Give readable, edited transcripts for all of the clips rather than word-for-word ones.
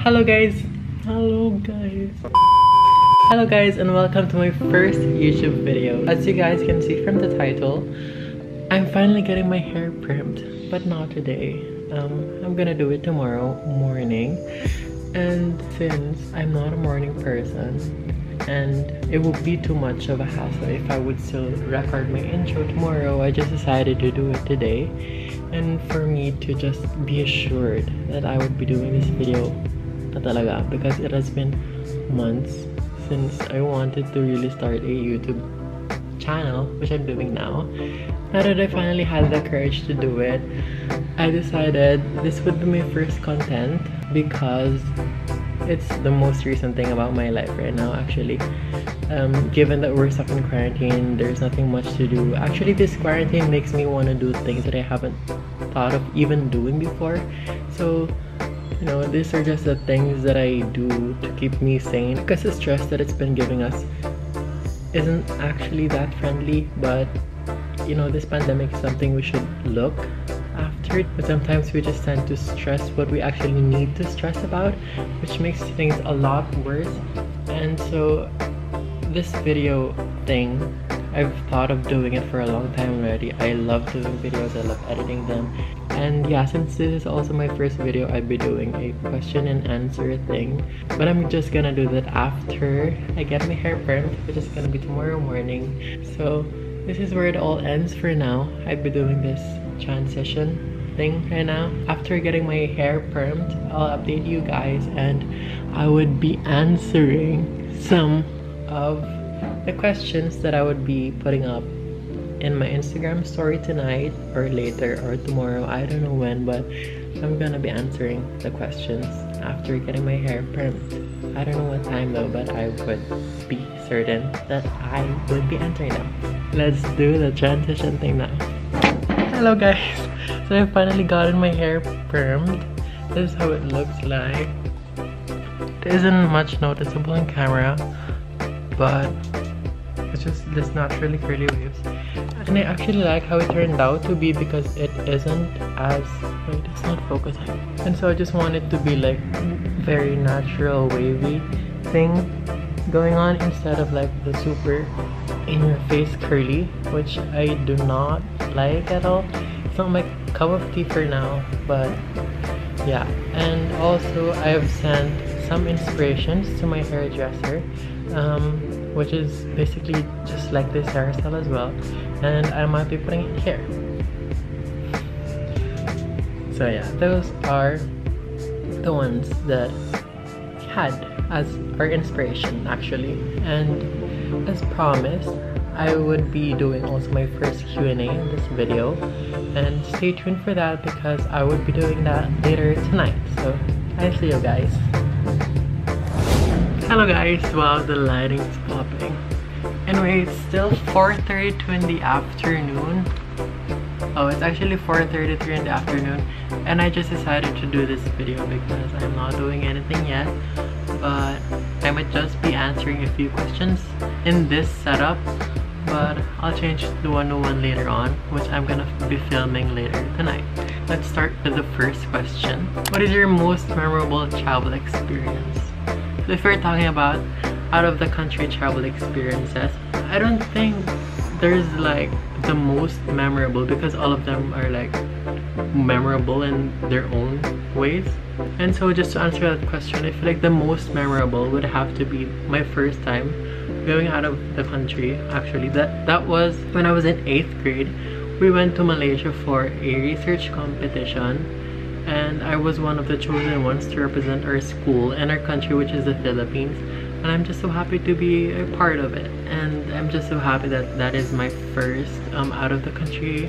Hello guys. Hello guys. Hello guys, and welcome to my first YouTube video. As you guys can see from the title, I'm finally getting my hair permed, but not today. I'm gonna do it tomorrow morning. And since I'm not a morning person, and it would be too much of a hassle if I would still record my intro tomorrow, I just decided to do it today. And for me to just be assured that I would be doing this video na talaga, because it has been months since I wanted to really start a YouTube channel, which I'm doing now. Now that I finally had the courage to do it, I decided this would be my first content because it's the most recent thing about my life right now, actually. Given that we're stuck in quarantine, there's nothing much to do. Actually, this quarantine makes me want to do things that I haven't thought of even doing before. So, you know, these are just the things that I do to keep me sane, because the stress that it's been giving us isn't actually that friendly. But you know, this pandemic is something we should look after, but sometimes we just tend to stress what we actually need to stress about, which makes things a lot worse. And so this video thing, I've thought of doing it for a long time already. I love doing videos, I love editing them. And yeah, since this is also my first video, I'd be doing a question and answer thing. But I'm just gonna do that after I get my hair permed, which is gonna be tomorrow morning. So this is where it all ends for now. I'd be doing this transition thing right now. After getting my hair permed, I'll update you guys, and I would be answering some of the questions that I would be putting up in my Instagram story tonight or later or tomorrow. I don't know when, but I'm gonna be answering the questions after getting my hair permed. I don't know what time though, but I would be certain that I would be answering them. Let's do the transition thing now. Hello guys! So I finally gotten my hair permed. This is how it looks like. It isn't much noticeable in camera, but it's just this naturally curly waves. And I actually like how it turned out to be, because it isn't as... wait, it's not focusing. And so I just want it to be like very natural wavy thing going on, instead of like the super in your face curly, which I do not like at all. It's not my cup of tea for now, but yeah. And also I've sent some inspirations to my hairdresser, which is basically just like this hairstyle as well, and I might be putting it here. So yeah, those are the ones that we had as our inspiration actually. And as promised, I would be doing also my first Q&A in this video, and stay tuned for that because I would be doing that later tonight. So I'll see you guys. Hello guys, wow, the lighting's popping. Anyway, it's still 4:32 in the afternoon. Oh, it's actually 4:33 in the afternoon, and I just decided to do this video because I'm not doing anything yet, but I might just be answering a few questions in this setup, but I'll change the one-to-one later on, which I'm gonna be filming later tonight. Let's start with the first question. What is your most memorable travel experience? So if we're talking about out of the country travel experiences, I don't think there's like the most memorable, because all of them are like memorable in their own ways. And so just to answer that question, I feel like the most memorable would have to be my first time going out of the country. Actually, that was when I was in 8th grade. We went to Malaysia for a research competition, and I was one of the chosen ones to represent our school and our country, which is the Philippines. And I'm just so happy to be a part of it, and I'm just so happy that that is my first out of the country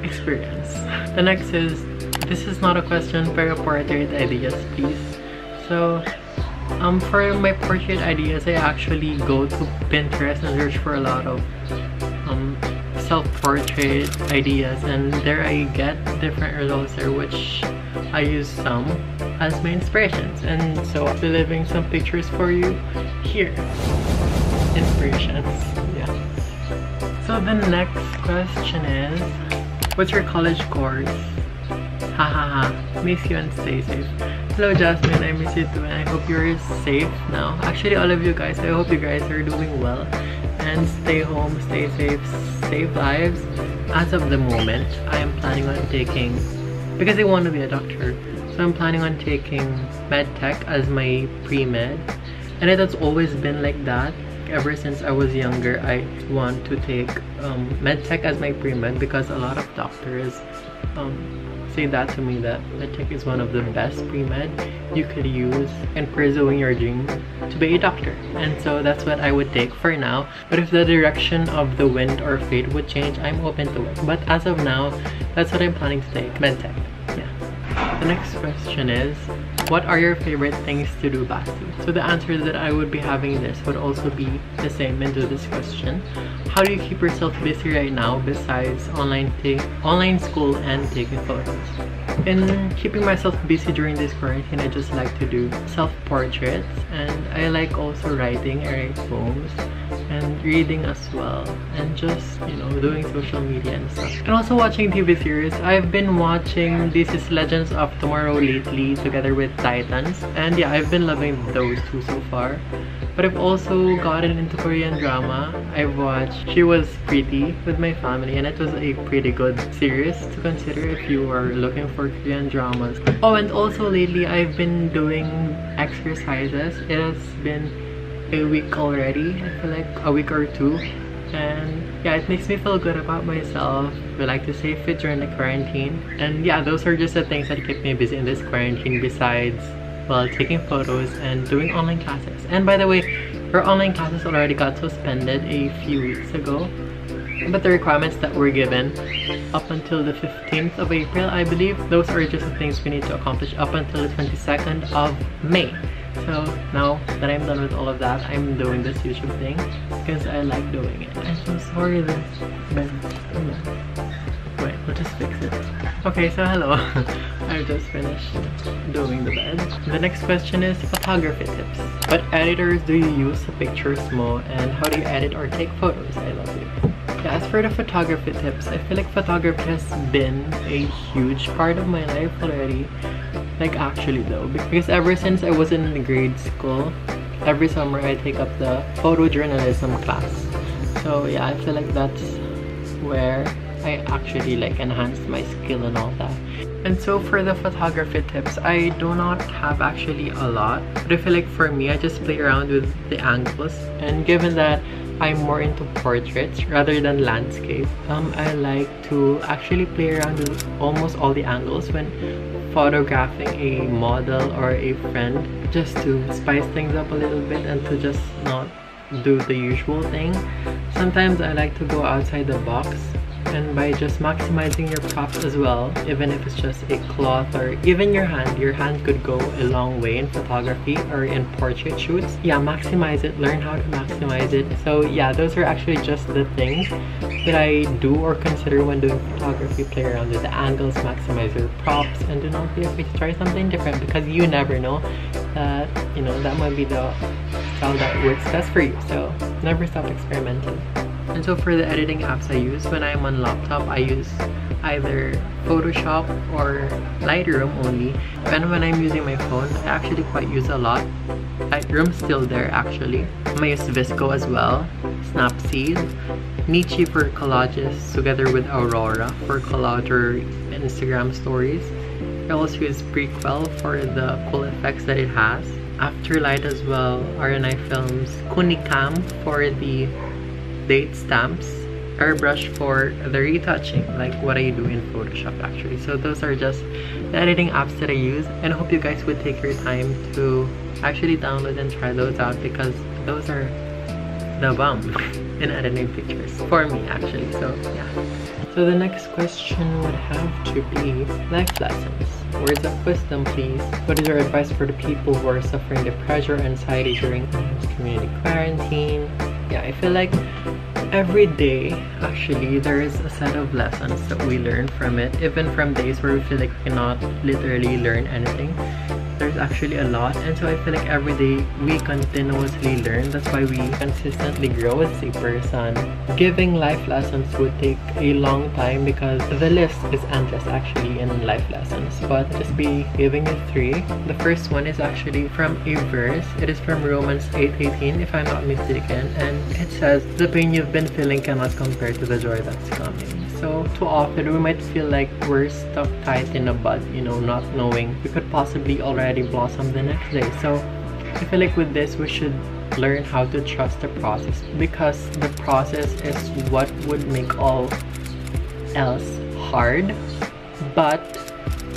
experience. The next is, this is not a question, pero portrait ideas please. So for my portrait ideas, I actually go to Pinterest and search for a lot of self-portrait ideas, and there I get different results there, which I use some as my inspirations. And so I'll be leaving some pictures for you here. Inspirations, yeah. So the next question is, what's your college course? Hahaha, miss you and stay safe. Hello Jasmine, I miss you too and I hope you're safe now. Actually all of you guys, I hope you guys are doing well and stay home, stay safe, save lives. As of the moment, I am planning on taking, because I want to be a doctor, so I'm planning on taking med tech as my pre-med, and it has always been like that. Ever since I was younger, I want to take med tech as my pre-med because a lot of doctors say that to me, that medtech is one of the best pre-med you could use in pursuing your dream to be a doctor, and so that's what I would take for now. But if the direction of the wind or fate would change, I'm open to it, but as of now, that's what I'm planning to take, medtech. Yeah. The next question is, what are your favorite things to do, Basti? So the answer that I would be having this would also be the same into this question. How do you keep yourself busy right now besides online school and taking photos? In keeping myself busy during this quarantine, I just like to do self-portraits, and I like also writing. I write poems and reading as well, and just, you know, doing social media and stuff. And also watching TV series. I've been watching This is Legends of Tomorrow lately together with Titans, and yeah, I've been loving those two so far. But I've also gotten into Korean drama. I've watched She Was Pretty with my family, and it was a pretty good series to consider if you are looking for Korean dramas. Oh, and also lately I've been doing exercises. It has been a week already, I feel like a week or two, and yeah, it makes me feel good about myself. We like to stay fit during the quarantine, and yeah, those are just the things that keep me busy in this quarantine besides, well, taking photos and doing online classes. And by the way, our online classes already got suspended a few weeks ago, but the requirements that were given up until the 15th of April, I believe, those are just the things we need to accomplish up until the 22nd of May. So now that I'm done with all of that, I'm doing this YouTube thing because I like doing it. I'm so sorry this bed. Wait, we'll just fix it. Okay, so hello. I just finished doing the bed. The next question is photography tips. What editors do you use to picture small, and how do you edit or take photos? I love you. Yeah, as for the photography tips, I feel like photography has been a huge part of my life already. Like actually though, because ever since I was in grade school, every summer I take up the photojournalism class. So yeah, I feel like that's where I actually like enhanced my skill and all that. And so for the photography tips, I do not have actually a lot, but I feel like for me, I just play around with the angles, and given that I'm more into portraits rather than landscape, I like to actually play around with almost all the angles when photographing a model or a friend, just to spice things up a little bit and to just not do the usual thing. Sometimes I like to go outside the box, and by just maximizing your props as well, even if it's just a cloth or even your hand could go a long way in photography or in portrait shoots. Yeah, maximize it, learn how to maximize it. So yeah, those are actually just the things that I do or consider when doing photography. Play around with the angles, maximize your props, and do not be afraid to try something different, because you never know that, you know, that might be the style that works best for you. So never stop experimenting. And so for the editing apps I use, when I'm on laptop, I use either Photoshop or Lightroom only. And when I'm using my phone, I actually quite use a lot. Lightroom's still there actually. I use Visco as well, Snapseed, Nietzsche for collages, together with Aurora for collage or Instagram stories. I also use Prequel for the cool effects that it has. Afterlight as well, RNI Films, Kunicam for the date stamps, Airbrush for the retouching, like what I do in Photoshop actually. So those are just the editing apps that I use, and I hope you guys would take your time to actually download and try those out, because those are the bomb in editing pictures for me actually. So yeah. So the next question would have to be life lessons. Words of wisdom, please. What is your advice for the people who are suffering the pressure and anxiety during community quarantine? Yeah, I feel like every day actually there is a set of lessons that we learn from it, even from days where we feel like we cannot literally learn anything. There's is actually a lot, and so I feel like every day we continuously learn. That's why we consistently grow as a person. Giving life lessons would take a long time because the list is endless actually in life lessons, but I'll just be giving you 3. The first one is actually from a verse. It is from Romans 8:18 if I'm not mistaken, and it says, "The pain you've been feeling cannot compare to the joy that's coming." So too often we might feel like we're stuck tight in a bud, you know, not knowing we could possibly already blossom the next day. So I feel like with this we should learn how to trust the process, because the process is what would make all else hard, but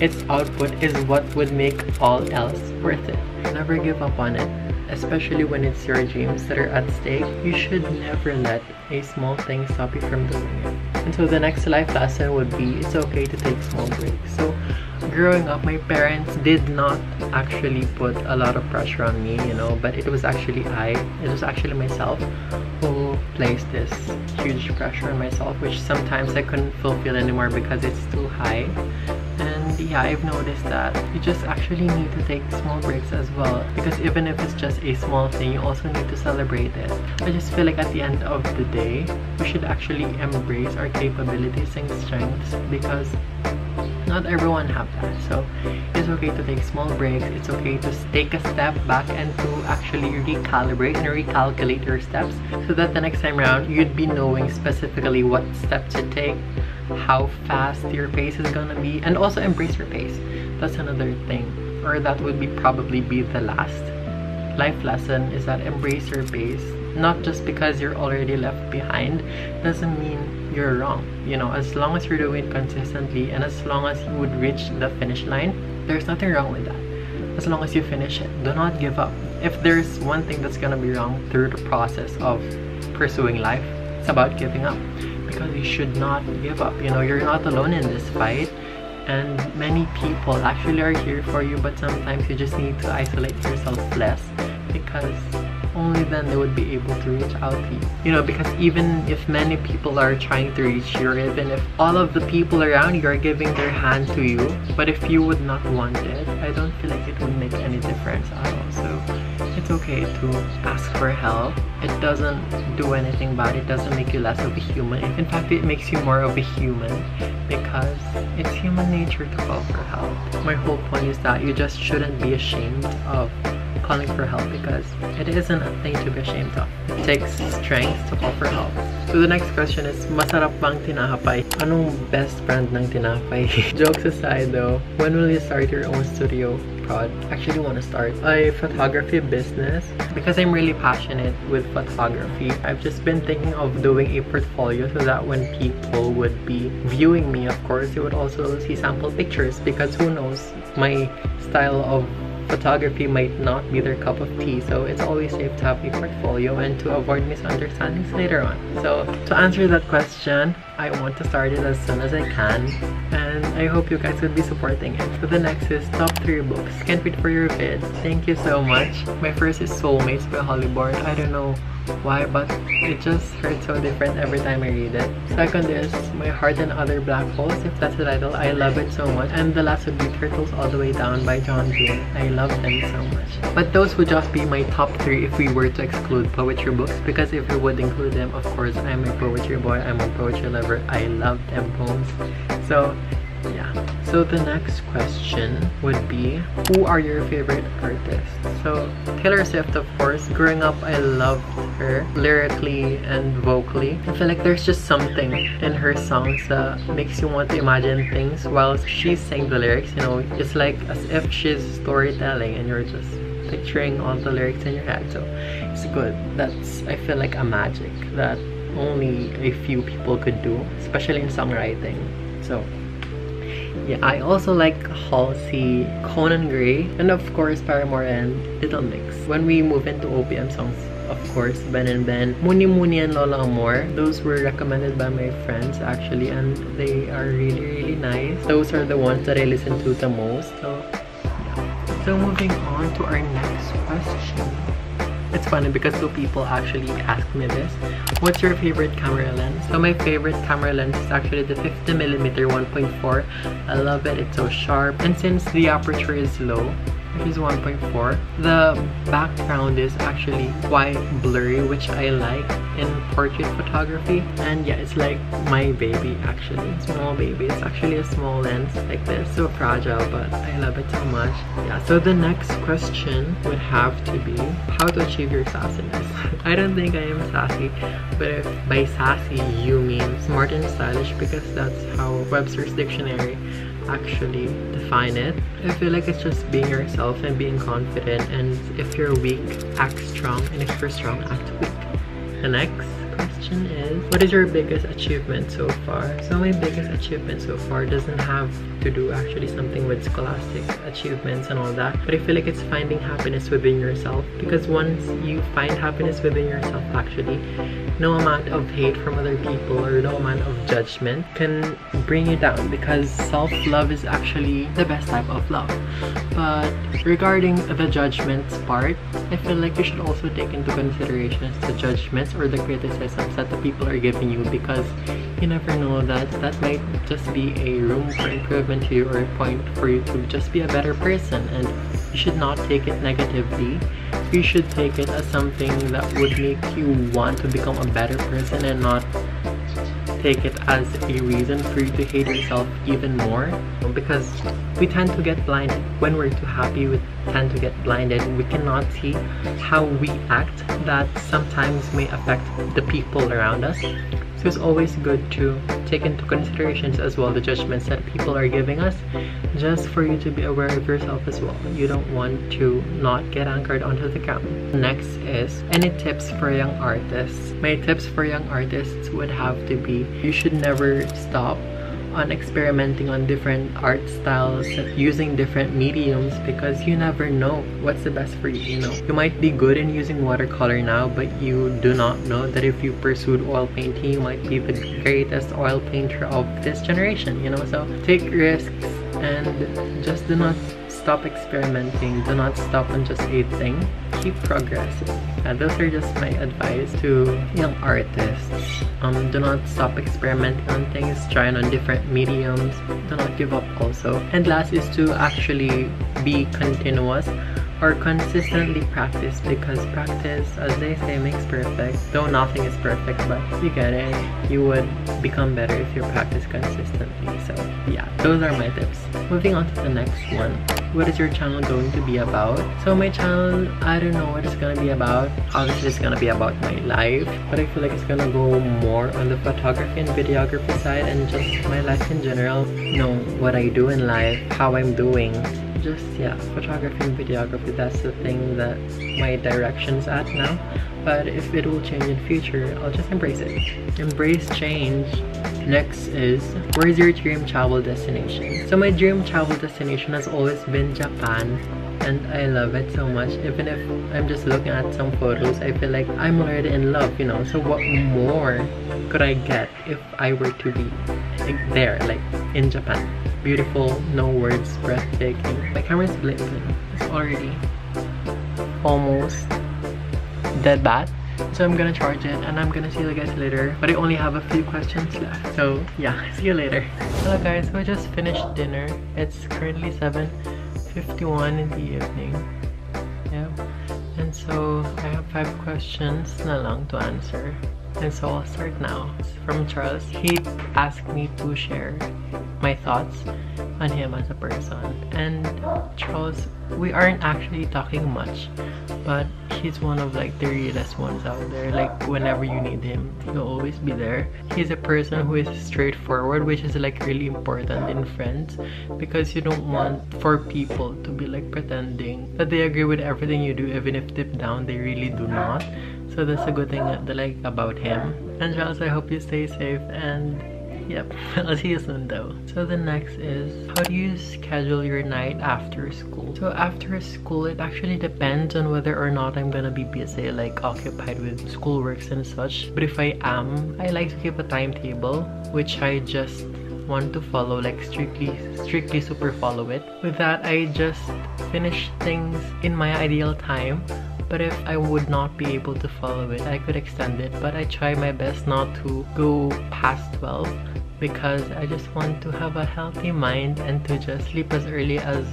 its output is what would make all else worth it. Never give up on it, especially when it's your dreams that are at stake. You should never let a small thing stop you from doing it. And so the next life lesson would be, it's okay to take small breaks. So growing up, my parents did not actually put a lot of pressure on me, you know, but it was actually myself who placed this huge pressure on myself, which sometimes I couldn't fulfill anymore because it's too high. And yeah, I've noticed that you just actually need to take small breaks as well, because even if it's just a small thing, you also need to celebrate it. I just feel like at the end of the day, we should actually embrace our capabilities and strengths, because not everyone have that. So it's okay to take small breaks. It's okay to take a step back and to actually recalibrate and recalculate your steps, so that the next time around you'd be knowing specifically what steps to take, how fast your pace is gonna be, and also embrace your pace. That's another thing, or that would be probably be the last life lesson, is that embrace your pace. Not just because you're already left behind doesn't mean you're wrong. You know, as long as you're doing it consistently, and as long as you would reach the finish line, there's nothing wrong with that. As long as you finish it, do not give up. If there's one thing that's gonna be wrong through the process of pursuing life, it's about giving up. Because you should not give up. You know, you're not alone in this fight, and many people actually are here for you, but sometimes you just need to isolate yourself less, because only then they would be able to reach out to you. You know, because even if many people are trying to reach you, or even if all of the people around you are giving their hand to you, but if you would not want it, I don't feel like it would make any difference at all. So it's okay to ask for help. It doesn't do anything bad. It doesn't make you less of a human. In fact, it makes you more of a human, because it's human nature to call for help. My whole point is that you just shouldn't be ashamed of calling for help, because it isn't a thing to be ashamed of. It takes strength to call for help. So the next question is, masarap bang tinapay? Anong best brand ng tinapay? Jokes aside though, when will you start your own studio prod? Actually want to start a photography business, because I'm really passionate with photography. I've just been thinking of doing a portfolio, so that when people would be viewing me, of course, they would also see sample pictures, because who knows, my style of photography might not be their cup of tea. So it's always safe to have a portfolio and to avoid misunderstandings later on. So to answer that question, I want to start it as soon as I can, and I hope you guys would be supporting it. So the next is top 3 books. Can't wait for your vids. Thank you so much. My first is Soulmates by Hollyborn. I don't know why, but it just hurts so different every time I read it. Second is My Heart and Other Black Holes, if that's the title. I love it so much. And the last would be Turtles All the Way Down by John Green. I love them so much. But those would just be my top 3 if we were to exclude poetry books, because if we would include them, of course, I'm a poetry boy, I'm a poetry lover. I love them poems. So yeah. So the next question would be, who are your favorite artists? So Taylor Swift, of course. Growing up, I loved her lyrically and vocally. I feel like there's just something in her songs that makes you want to imagine things while she's saying the lyrics. You know, it's like as if she's storytelling and you're just picturing all the lyrics in your head. So it's good. That's, I feel like, a magic that only a few people could do, especially in songwriting. So yeah, I also like Halsey, Conan Gray, and of course Paramore and Little Mix. When we move into OPM songs, of course, Ben and Ben, Muni Muni and Lola Amor. Those were recommended by my friends actually, and they are really nice. Those are the ones that I listen to the most. So yeah. So moving on to our next question. It's funny because 2 people actually asked me this. What's your favorite camera lens? So my favorite camera lens is actually the 50mm 1.4. I love it. It's so sharp. And since the aperture is low, which is 1.4. The background is actually quite blurry, which I like in portrait photography. And yeah, it's like my baby actually, small baby. It's actually a small lens like this, so fragile, but I love it so much. Yeah, so the next question would have to be how to achieve your sassiness. I don't think I am sassy, but if by sassy you mean smart and stylish, because that's how Webster's dictionary actually define it. I feel like it's just being yourself and being confident, and if you're weak, act strong, and if you're strong, act weak. The next question is, what is your biggest achievement so far? So my biggest achievement so far doesn't have to do actually something with scholastic achievements and all that, but I feel like it's finding happiness within yourself, because once you find happiness within yourself, actually no amount of hate from other people or no amount of judgment can bring you down, because self-love is actually the best type of love. But regarding the judgments part, I feel like you should also take into consideration the judgments or the criticisms that the people are giving you, because you never know that that might just be a room for improvement to you, or a point for you to just be a better person. And you should not take it negatively. You should take it as something that would make you want to become a better person, and not take it as a reason for you to hate yourself even more, because we tend to get blinded. When we're too happy, we tend to get blinded. We cannot see how we act, that sometimes may affect the people around us. So it's always good to take into considerations as well the judgments that people are giving us, just for you to be aware of yourself as well. You don't want to not get anchored onto the ground. Next is, any tips for young artists? My tips for young artists would have to be, you should never stop on experimenting on different art styles, using different mediums, because you never know what's the best for you. You know, you might be good in using watercolor now, but you do not know that if you pursued oil painting, you might be the greatest oil painter of this generation, you know. So take risks and just do not stop experimenting. Do not stop on just a thing. Keep progressing. Those are just my advice to young artists. Do not stop experimenting on things, trying on different mediums. Do not give up also. And last is to actually be continuous or consistently practice, because practice, as they say, makes perfect. Though nothing is perfect, but you get it. You would become better if you practice consistently. So yeah, those are my tips. Moving on to the next one. What is your channel going to be about? So my channel, I don't know what it's gonna be about. Obviously it's gonna be about my life, but I feel like it's gonna go more on the photography and videography side, and just my life in general. You know, what I do in life, how I'm doing. Just yeah, photography and videography, that's the thing that my direction's at now. But if it will change in future, I'll just embrace it. Embrace change. Next is, where is your dream travel destination? So my dream travel destination has always been Japan, and I love it so much. Even if I'm just looking at some photos, I feel like I'm already in love, you know. So what more could I get if I were to be like there, like in Japan? Beautiful, no words, breathtaking. My camera's blinking. It's already almost dead bad. So I'm gonna charge it and I'm gonna see you guys later. But I only have a few questions left. So yeah, see you later. Hello guys, so I just finished dinner. It's currently 7:51 in the evening. Yeah. And so I have 5 questions na lang to answer. And so I'll start now. From Charles. He asked me to share my thoughts on him as a person. And Charles, we aren't actually talking much, but he's one of like the realest ones out there. Like whenever you need him, he'll always be there. He's a person who is straightforward, which is like really important in friends, because you don't want for people to be like pretending that they agree with everything you do, even if deep down they really do not. So that's a good thing that I like about him. And Charles, I hope you stay safe, and yep, I'll see you soon though. So the next is, how do you schedule your night after school? So after school, it actually depends on whether or not I'm gonna be busy, like occupied with schoolworks and such. But if I am, I like to keep a timetable, which I just want to follow, like strictly super follow it. With that, I just finish things in my ideal time. But if I would not be able to follow it, I could extend it, but I try my best not to go past 12 because I just want to have a healthy mind and to just sleep as early as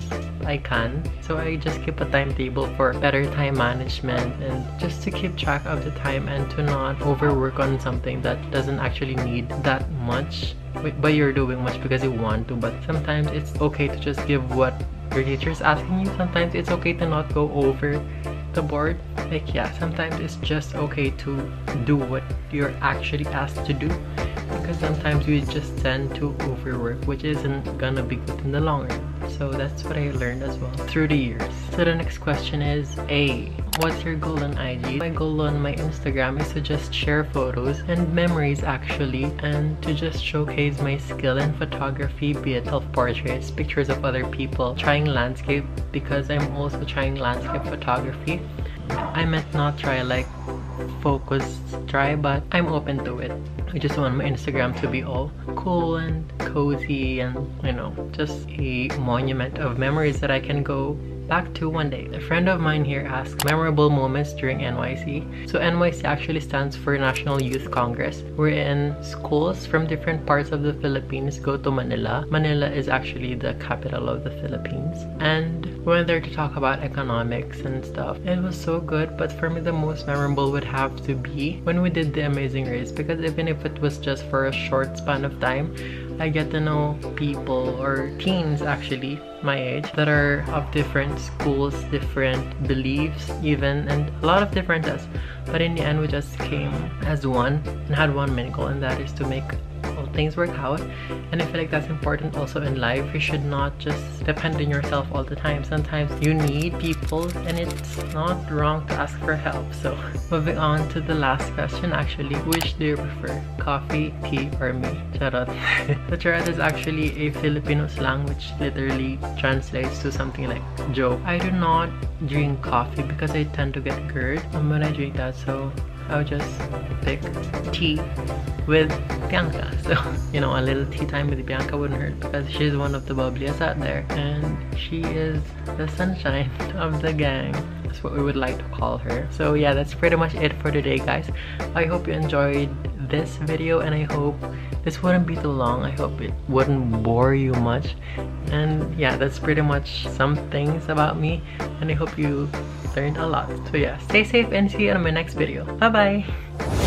I can. So I just keep a timetable for better time management and just to keep track of the time and to not overwork on something that doesn't actually need that much, but you're doing much because you want to. But sometimes it's okay to just give what your teacher is asking you. Sometimes it's okay to not go over the board. Like, yeah, sometimes it's just okay to do what you're actually asked to do, because sometimes we just tend to overwork, which isn't gonna be good in the long run. So that's what I learned as well through the years. So the next question is A. What's your goal on IG? My goal on my Instagram is to just share photos and memories actually, and to just showcase my skill in photography, be it of portraits, pictures of other people, trying landscape, because I'm also trying landscape photography. I meant not try like focused try, but I'm open to it. I just want my Instagram to be all cool and cozy and, you know, just a monument of memories that I can go back to one day. A friend of mine here asked memorable moments during NYC. So NYC actually stands for National Youth Congress, wherein schools from different parts of the Philippines go to Manila. Manila is actually the capital of the Philippines. And we went there to talk about economics and stuff. It was so good, but for me the most memorable would have to be when we did the Amazing Race, because even if it was just for a short span of time, I get to know people, or teens actually my age, that are of different schools, different beliefs even, and a lot of differences. But in the end we just came as one and had one main goal, and that is to make all things work out. And I feel like that's important also in life. You should not just depend on yourself all the time. Sometimes you need people and it's not wrong to ask for help. So moving on to the last question actually, which do you prefer? Coffee, tea, or me? Charot. The charot is actually a Filipino slang which literally translates to something like joke. I do not drink coffee because I tend to get GERD when I drink that, so I'll just pick tea with Bianca. So, you know, a little tea time with Bianca wouldn't hurt, because she's one of the bubbliest out there and she is the sunshine of the gang. That's what we would like to call her. So yeah, that's pretty much it for today, guys. I hope you enjoyed this video, and I hope this wouldn't be too long. I hope it wouldn't bore you much. And yeah, that's pretty much some things about me, and I hope you learned a lot. So yeah, stay safe and see you in my next video. Bye bye.